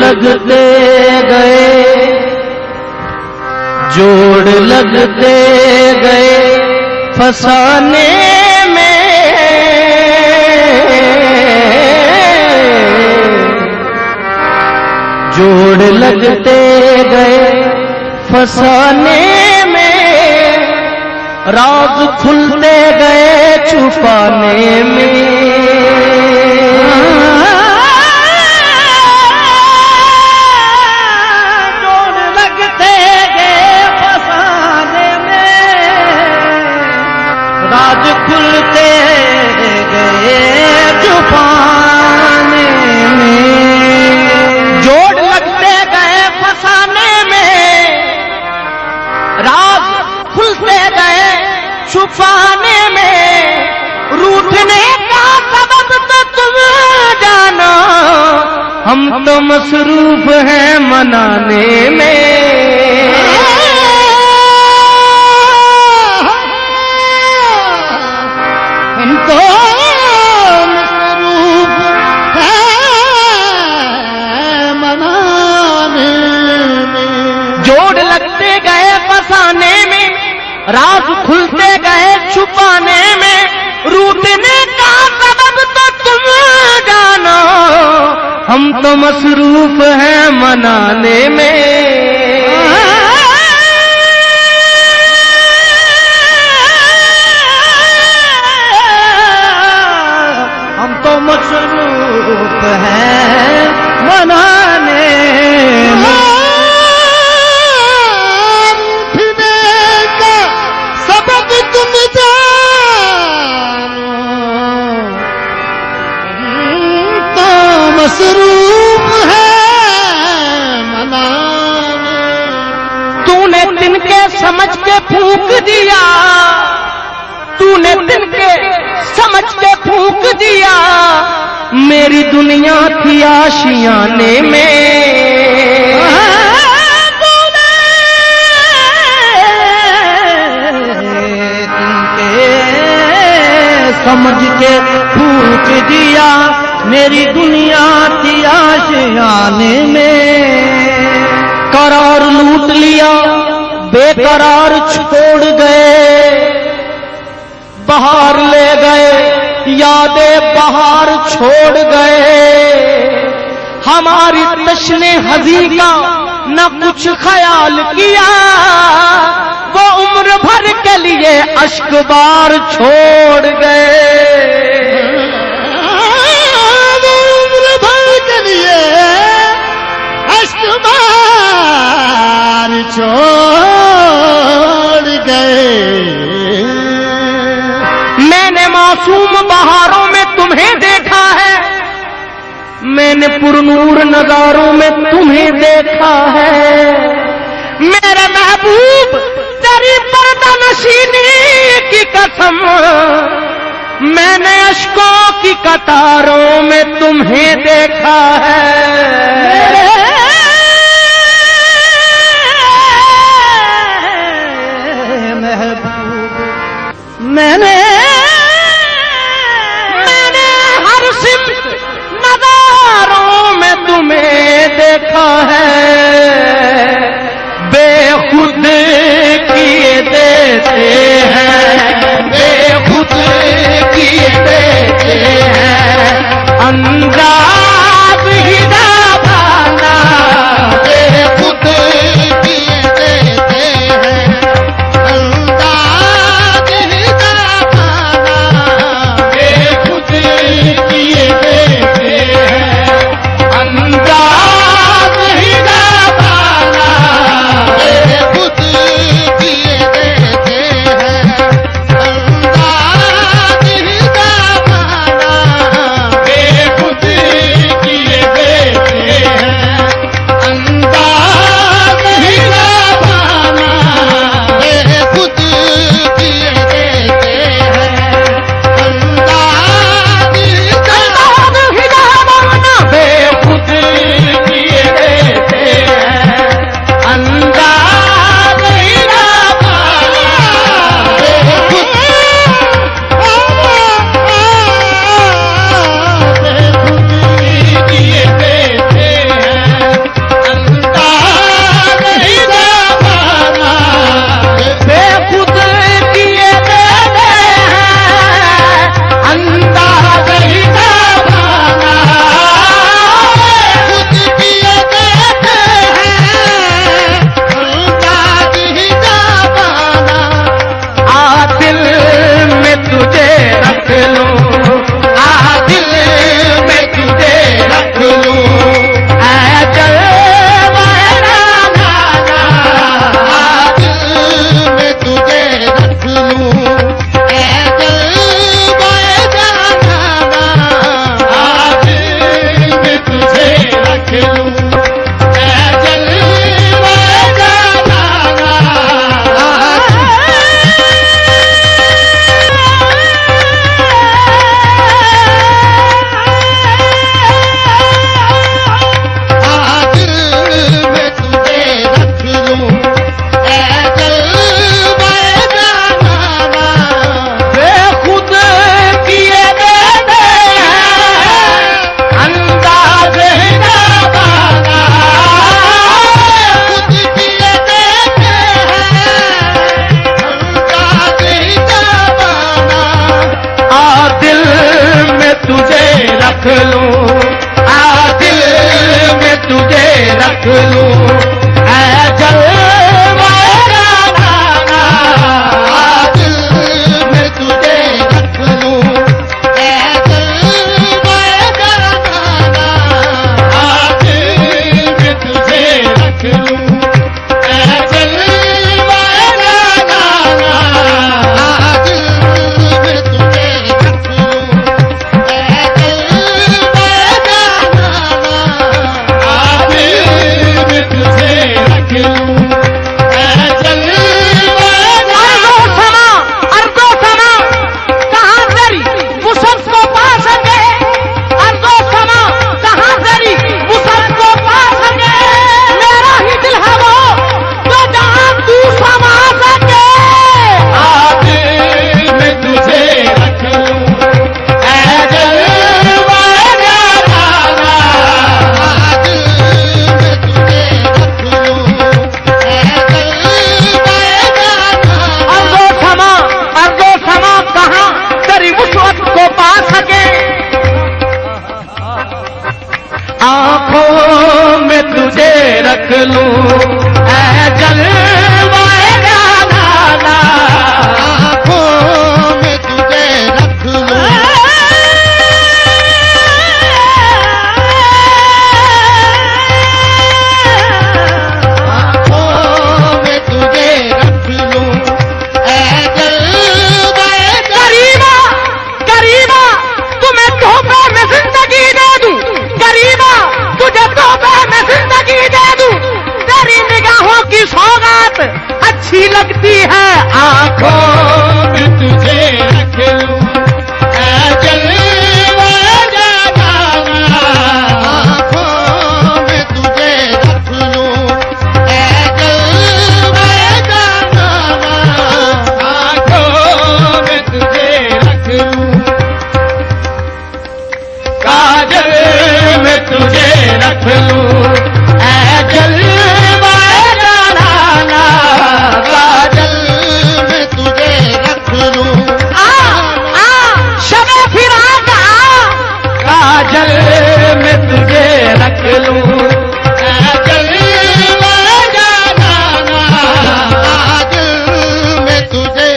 लगते गए, जोड़ लगते गए फसाने में, जोड़ लगते गए फसाने में, राज खुलते गए छुपाने में। राज खुलते गए छुपाने में, जोड़ लगते गए फसाने में, राज खुलते गए छुपाने में, रूठने का सबब तो तुम जानो, हम तो मसरूफ हैं मनाने में। तो मसरूफ है मनाने में, जोड़ लगते गए फसाने में, राज खुलते गए छुपाने में, रूठने का सबब तो तुम जानो, हम तो मसरूफ हैं मनाने में। तो मसरूफ है मनाने में। रूठने का सबब तुम जानो, तो मसरूफ है मनाने। तूने तिनके समझ के फूंक दिया, तूने तिनके समझ के फूंक दिया, मेरी दुनिया थी आशियाने में। तूने तिनके समझ के फूंक दिया, मेरी दुनिया थी आशियाने में। करार लूट लिया, बेकरार छोड़ गए, बहार ले गए, यादें बहार छोड़ गए, हमारी तश्ने हज़ी का न कुछ ख्याल किया, वो उम्र भर के लिए अश्क बार छोड़ गए। वो उम्र भर के लिए अश्क बार छोड़ गए। मासूम बहारों में तुम्हें देखा है, मैंने पुरनूर नजारों में तुम्हें देखा है, मेरे महबूब तेरी पर्दा नशीनी की कसम, मैंने अश्कों की कतारों में तुम्हें देखा है। महबूब मैंने हर सिमत नज़ारों में तुम्हें देखा है, बेखुद किए देते हैं, बेखुद किए देते हैं, अंदाज ही रख लूं, आ दिल में तुझे रख लूं, ऐ जलवाए गाना, आ दिल में तुझे रख लूं, ऐ जलवाए गाना, आ दिल में तुझे रख लूं, ऐ जलवाए गाना, आ दिल में तुझे रख लूं, ऐ जलवाए गाना, आ दिल में तुझे रख लूं, ऐ जलवाए गाना। अर्जो समा कहाँ तेरी वुसअत को पा सके, अर्जो समा कहाँ तेरी वुसअत को पा सके, मेरा ही दिल है वो जो जहाँ तू समा सके, आ दिल में तुझे रख लूं, ऐ जलवाए गाना, आ दिल में तुझे रख लूं, ऐ जलवाए गाना। अर्जो समा कहाँ तेरी वुसअत को पा सके, आंखों में तुझे रख लूं, ऐ जलवाए गाना, आँखों में तुझे रख लूं, आँखों में तुझे रख लूं, ऐ जलवाए करीबा करीबा तुम्हें तोहफे में जिंदगी दे दूं, करीबा तुझे तोहफे में जिंदगी दे दूं, तेरी निगाहों की सौगात अच्छी लगती है आंखों में तुझे रख लूं, ऐ जलवाए गाना, आँखों में तुझे रख लूं, ऐ जलवाए गाना, आँखों में तुझे रख लूं, काजल में तुझे रख लूं, ऐ जलवाए गाना, काजल में तुझे रख लूं, शबे फिराक काजल में तुझे रख लूं, ऐ जलवाए गाना, काजल में तुझे।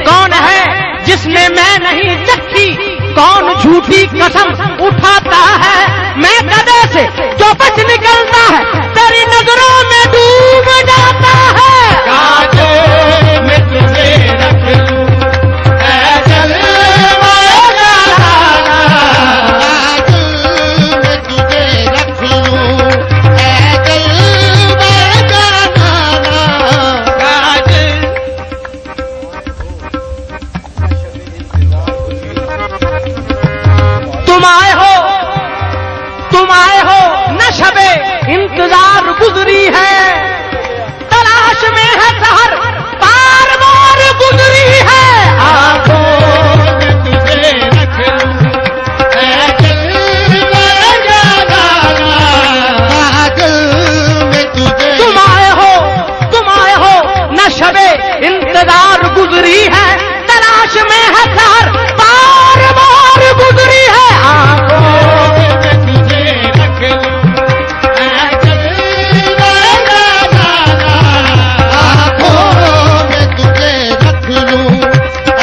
कौन है जिसने मैं नहीं चखी, कौन झूठी कसम उठाता है, मैं गधे से जो बच निकलता है तेरी नजरों में डूब जाता है, काजल में तुझे रख लूं, ऐ जलवाए गाना, काजल में तुझे रख लूं, ऐ जलवाए गाना, काजल। तुम आए हो न शबे इंतजार गुजरी है, तलाश में है सहर बार बार गुजरी है, आँखों में तुझे रख लूं, ऐ जलवाए गाना, काजल में तुझे। तुम आए हो न शबे इंतजार गुजरी है, तलाश में है सहर बार बार गुजरी है, आंखों में तुझे रख लूं, ऐ जलवाए गाना, आँखों में तुझे रख लूं, ऐ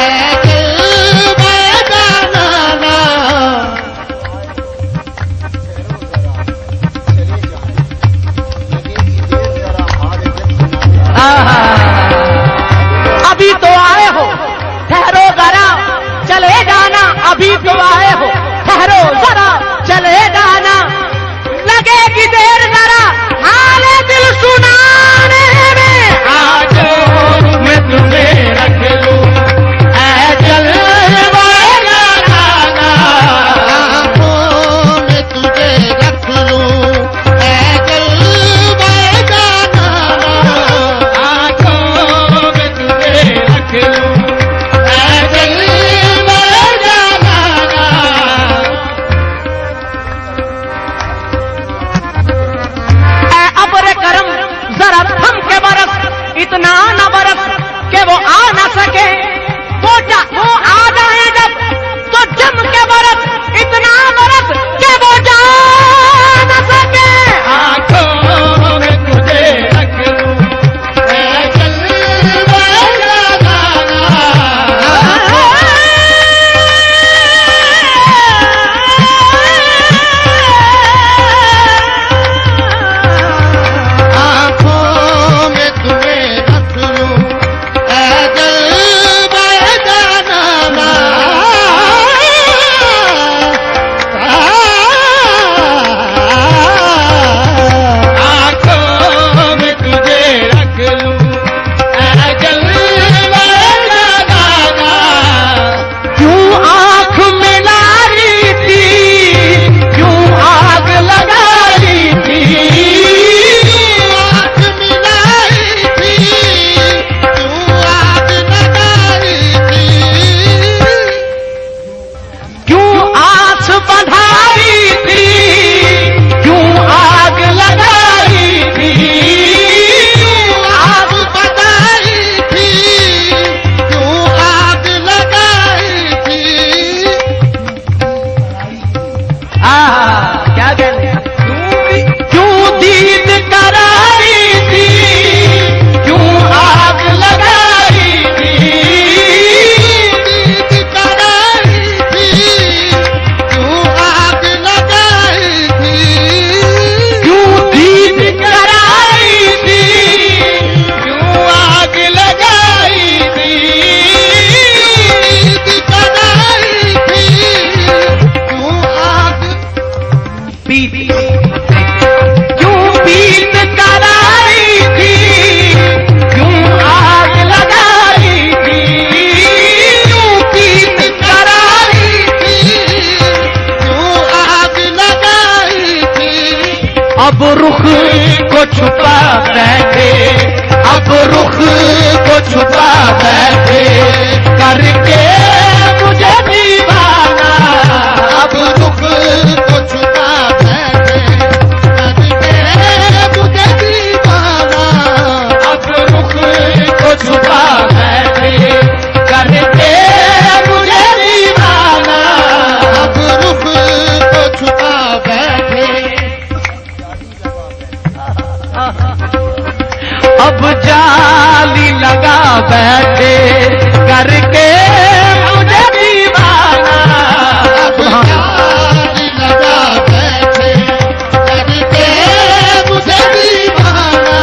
क्या कहते हैं? क्यों दीद करारी थी, क्यों आग लगाई थी, दीद करारी थी, क्यों आग लगाई थी, क्यों दीद कराई थी, क्यों आग लगाई थी, दीद करारी थी, क्यों आग पीती क्यों पीत कराई थी, क्यों आग लगाई थी, क्यों पीत कराई थी, क्यों आग लगाई थी। अब रुख को छुपा बैठे, अब रुख को छुपा बैठे करके मुझे दीवाना, अब रुख को छुपा बैठे करके मुझे दीवाना, अब रुख को छुपा बैठे करके मुझे दीवाना, अब रुख को छुपा बैठे। अब जाली लगा बैठे करके मुझे दीवाना, अब जाली लगा बैठे करके मुझे दीवाना,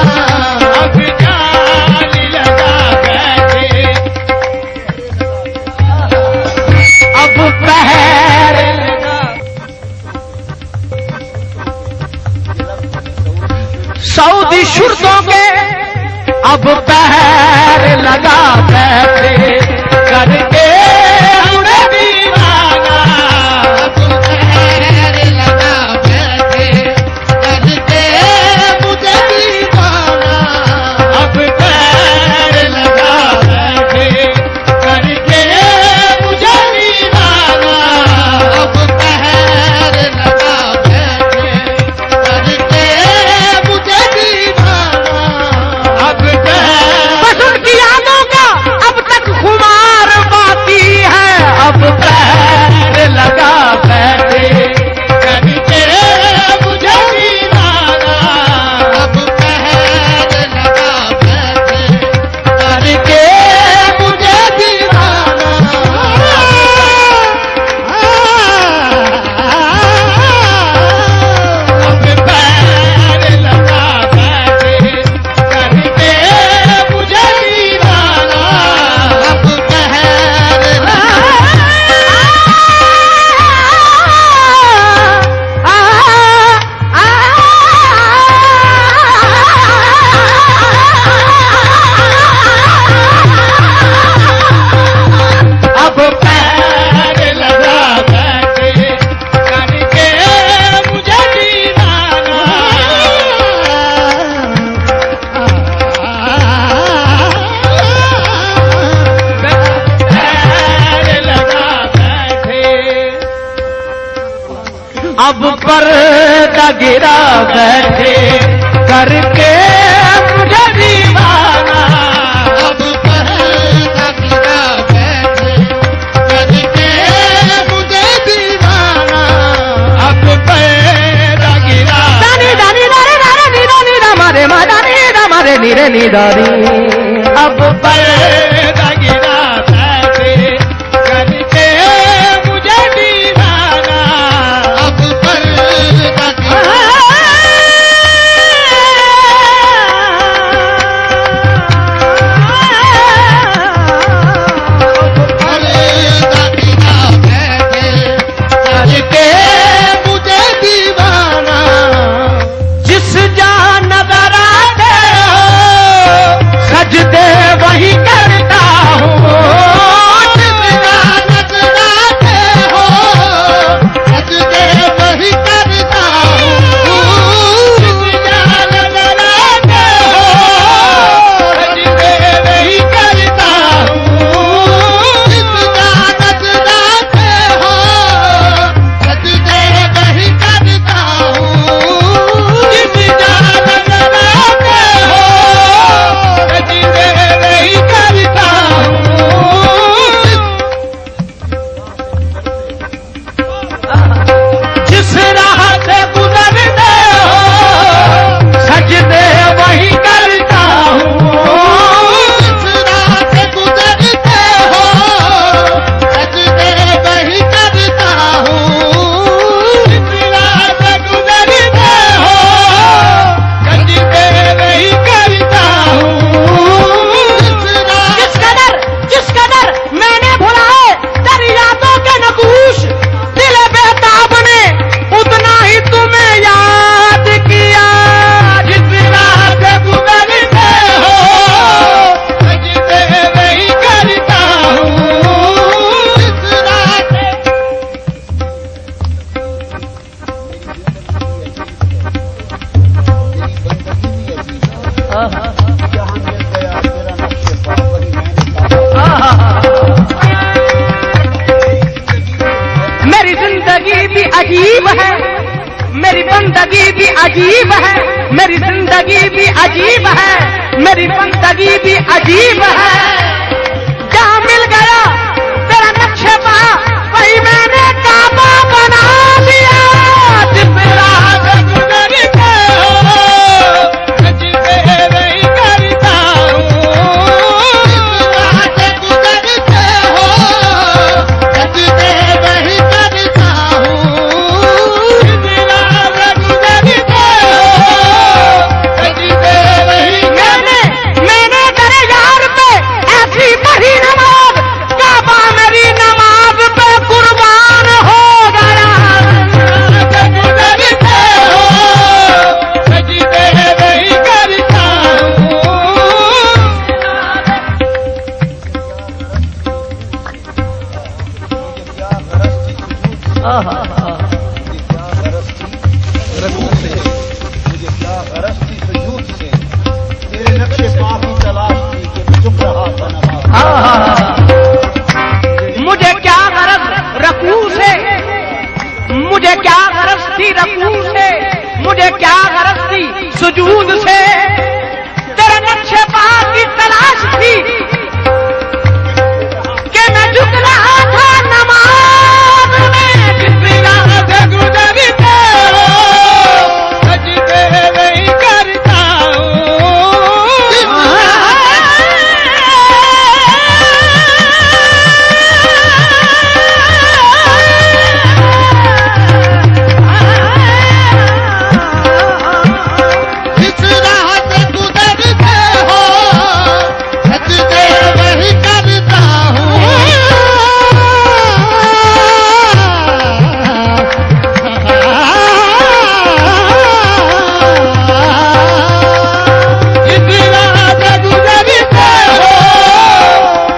अब जाली लगा बैठे, अब पहर लगा, सऊदी शुर्तों के अब पहर लगा बैठे करके मुझे दीवाना, अब पैर लगा बैठे करके मुझे दीवाना, अब पैर लगा बैठे करके मुझे दीवाना, अब पैर लगा बैठे करके मुझे दीवाना, अब बस उनकी यादों का अब तक खुमार बाकी है, अब पैर लगा बैठे करके मुझे दीवाना, अब पैर लगा बैठे करके मुझे दीवाना, अब पैर लगा बैठे करके मुझे दीवाना, अब पैर अब पैर लगा बैठे करके मुझे दीवाना, पैर लगा बैठे, अब पर्दा गिरा बैठे करके मुझे दीवाना, अब पर्दा गिरा बैठे करके मुझे दीवाना, अब पैदा गिरा दानी दानी दारे दारे नीरा नीरा मारे मादानी रा मारे नीरे नीदारी, अब पैदा गिरा बैठे करके मुझे दीवाना, अब पर्दा गिरा पर्दा गिरा बैठे करके मुझे दीवाना, जिस जा नजर आते हो सजदे वही कर जहाँ मिल गया तेरा नक्शे पा वही मैंने मेरी जिंदगी भी अजीब है, मेरी बंदगी भी अजीब है, मेरी जिंदगी भी अजीब है, मेरी बंदगी भी अजीब है। जहाँ मिल गया तेरा नक्शे पा वही मैंने काबा बना दिया। जिस राह पे गुजरते हो सजदे वही करता हूँ, जिस राह से गुजरते हो सजदे वही करता हूँ, जिस राह पे गुजरते हो सजदे वही मैंने तेरे यार पे ऐसी पढ़ी नमाज, काबा मेरी नमाज पे कुर्बान हो गया। गुजरते हो सजदे वही करता मुझे क्या गरज थी सुजूद से, तेरे नक्शे पा की तलाश थी कि मैं चुप रहा था नमाज। मुझे क्या गरज रकू से, मुझे क्या गरज थी रकू से, मुझे क्या गरज थी सुजूद से, तेरे नक्शे पा की तलाश थी कि मैं झुक रहा था नमाज में। जिस राह से गुजरते हो सजदे वही करता जिस राह से गुजरते हो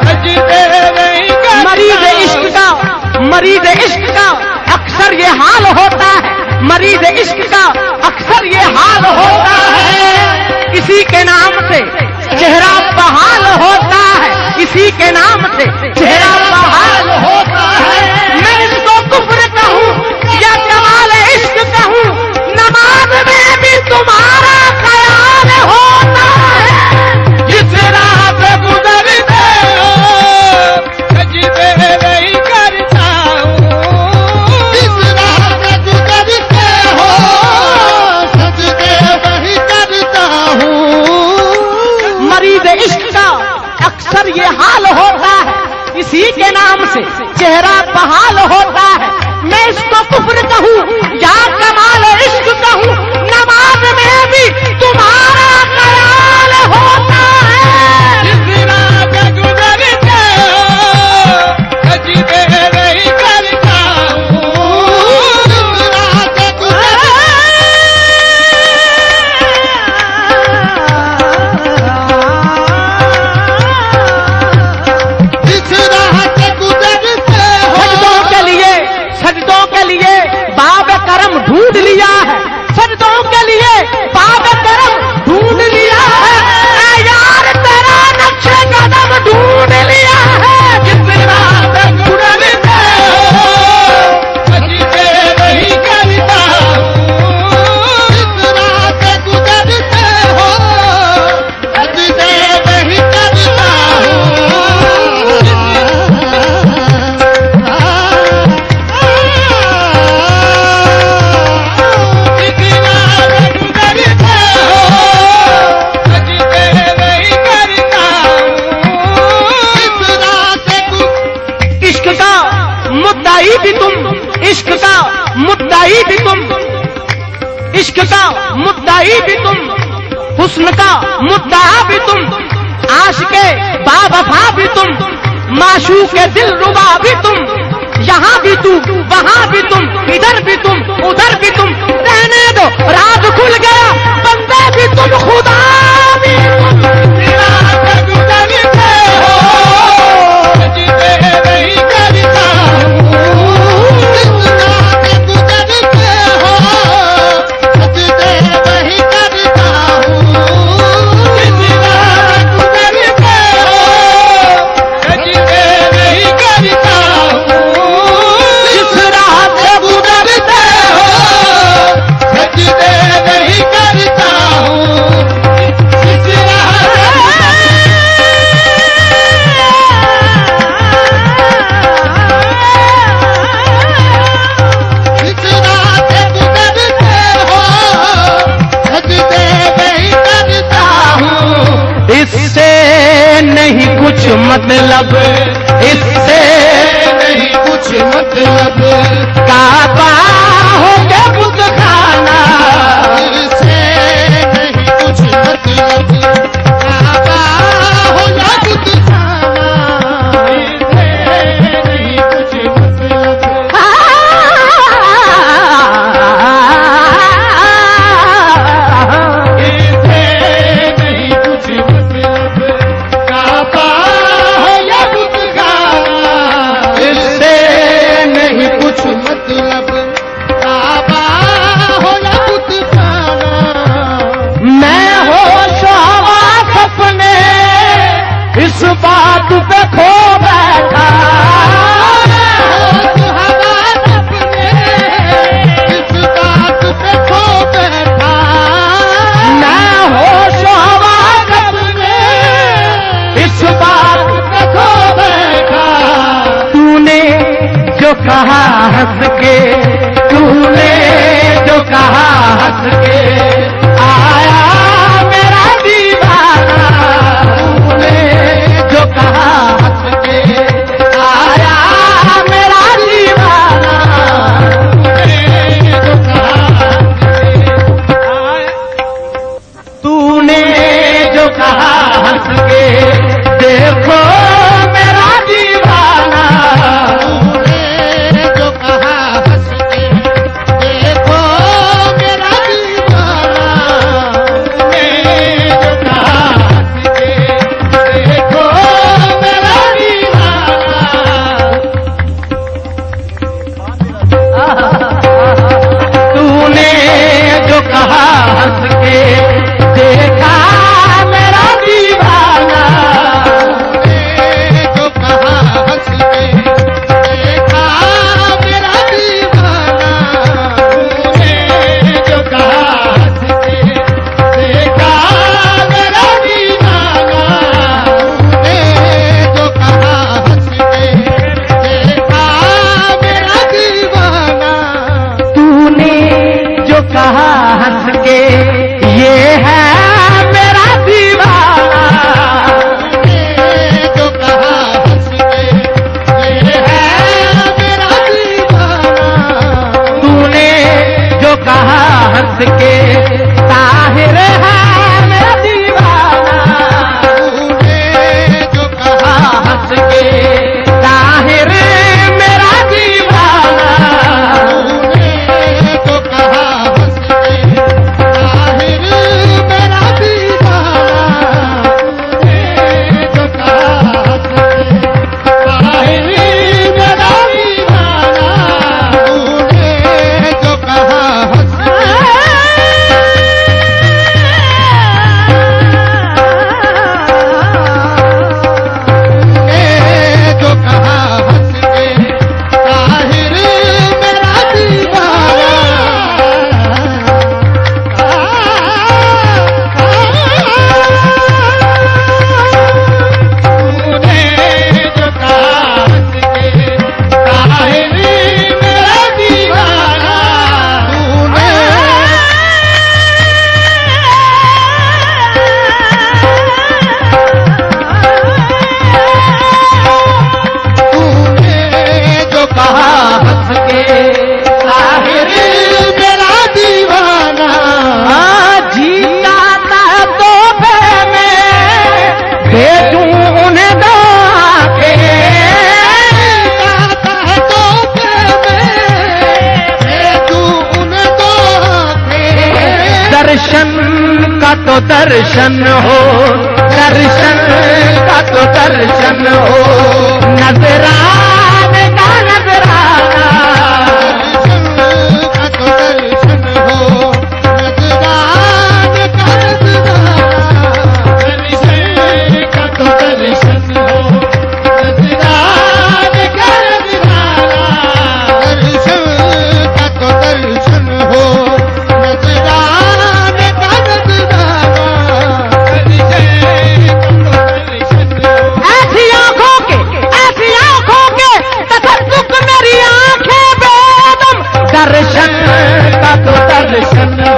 सजदे वही करता हूँ, मरीज इश्क का अक्सर ये हाल होता है, मरीज इश्क का अक्सर ये हाल होता है। किसी के नाम से चेहरा बहाल होता है, किसी के नाम से चेहरा बहाल होता है। मैं इसको कुफ्र कहूँ या कमाल इश्क कहूँ, नमाज में भी तुम्हारा ख्याल होता है। जिस राह पे गुजरते हो सजदे वही करता जिस राह से गुजरते हो सजदे वही करता हूँ। मरीज इश्क का अक्सर ये हाल होता है, किसी के नाम से चेहरा बहाल होता है। मैं इसको कुफ्र कहूँ या कमाल इश्क कहूँ, नमाज में भी तुम्हारा ख्याल होता है। जिस राह पे गुजरते हो सजदे वही करता जिस राह से जिस राह से गुजरते हो सजदों के लिए बाब करम ढूंढ लिया है, सजदों के लिए बाब करम ढूंढ लिया है। ऐ यार तेरा नक्शे कदम ढूंढ लिया है। जिस राह पे गुजरते हो सजदे वही करता जिस राह से गुजरते हो सजदे वही करता इश्क का मुद्दाई भी तुम, इश्क का मुद्दाई भी तुम, इश्क का मुद्दाई भी तुम, हुस्न का मुद्दा भी तुम, आशिके बावफा भी तुम, माशूक दिल रुबा भी तुम। यहाँ भी तू वहाँ भी तुम, इधर भी तुम उधर भी तुम, रहने दो राज खुल गया, बंदे भी तुम खुदा भी तुम। राह पे गुजरते हो सजदे वही करता जिस राह से गुजरते हो सजदे वही करता हूँ। मतलब, इससे नहीं कुछ मतलब, काबा हो के बुत खाना, इससे नहीं कुछ मतलब, काबा हो या बुत खाना, इससे नहीं कुछ मतलब। इससे नहीं कुछ मतलब, काबा हो या बुत खाना, इससे नहीं कुछ मतलब, काबा हो या बुत खाना। मैं होश हवास अपने इस बात पे खो बैठा, होश हवास अपने इस बात पे खो बैठा, मैं होश हवास अपने इस बात पे खो बैठा। तूने जो कहा हंस के, तूने जो कहा हंस के, आया मेरा दीवाना, तूने जो कहा हंस के, आया मेरा दीवाना, तूने जो कहा हंस के, देखो मेरा दीवाना, तूने जो कहा हंस के, देखो मेरा दीवाना, तूने जो कहा हंस के, देखो मेरा दीवाना। तूने जो कहा हंस के, देखा मेरा दीवाना, तूने जो कहा हंस के, देखा मेरा दीवाना, तूने जो कहा हंस के, देखा मेरा दीवाना, तूने जो कहा हंस के, देखा मेरा दीवाना। तूने जो कहा हंस के, ये है मेरा दीवाना, तूने जो कहा हंस के, ये है मेरा दीवाना। तूने जो कहा हंस के, ताहिर है मेरा दीवाना, तूने जो कहा हंस के, ताहिर मेरा दीवाना, तूने जो कहा हंस के, ताहिर मेरा दीवाना। तूने जो कहा हंस के, ताहिर मेरा दीवाना। तूने जो कहा हंस के, जो कहा हंस के, ताहिर मेरा दीवाना। तूने जो कहा हंस के, ताहिर मेरा दीवाना। तूने जो कहा हंस के, ताहिर मेरा दीवाना। जीता था तो मैं भेजूं उन्हें दाके, जाता है तो मैं भेजूं उन दो के। दर्शन का तो दर्शन हो, दर्शन का तो दर्शन हो, नजराने का नजराना, दर्शन का तो दर्शन हो, नजराने का नजराना। दर्शन का तो दर्शन हो, नजराने का नजराना। दर्शन का तो दर्शन हो, नजराने का नजराना। दर्शन का तो दर्शन हो। ऐसी आंखों के तसल्लुक मेरी आंखें बेदम, दर्शन का तो दर्शन हो,